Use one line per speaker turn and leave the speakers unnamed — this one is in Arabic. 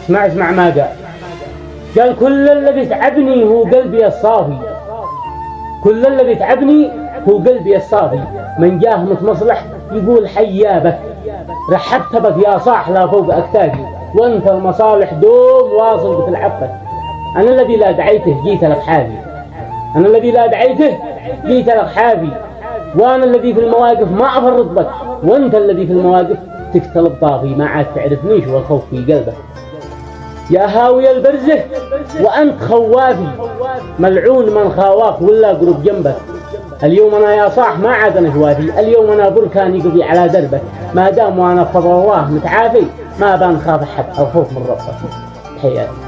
اسمع ما قال كل اللي بيتعبني هو قلبي الصافي، كل اللي بيتعبني هو قلبي الصافي. من جاه متمصلح يقول حيابك، رحبت بك يا صاح لا فوق أكتافي، وانت المصالح دوم واصل بتلعبك. أنا الذي لا دعيته جيت لك حافي، أنا الذي لا دعيته جيت لك حافي، وأنا الذي في المواقف ما أفرط بك، وانت الذي في المواقف تقتل الطافي. ما عاد تعرفنيش والخوف في قلبك يا هاوي البرزة، وأنت خوافي ملعون من خاواك ولا قرب جنبك. اليوم أنا يا صاح ما عاد أنا جوافي، اليوم أنا بركان يقضي على دربك. ما دام وأنا بفضل الله متعافي ما بنخاف أحد، الخوف من ربك. تحياتي.